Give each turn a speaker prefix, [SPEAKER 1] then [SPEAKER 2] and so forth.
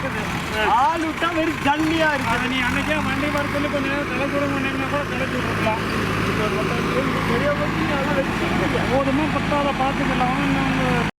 [SPEAKER 1] இருக்குது. ஆள் விட்டா வெறும் ஜல்லியா இருக்கு.
[SPEAKER 2] அது நீ அன்னைக்கே வண்டி வரத்துல கொஞ்சம் நேரம் கலச்சு விட மாட்டேங்கன்னா கூட கலச்சு விட்டுருக்கலாம்.
[SPEAKER 1] பெரிய வண்டி நல்லா வச்சு
[SPEAKER 2] போதுமா பத்தாத பார்த்துக்கலாம். இன்னும்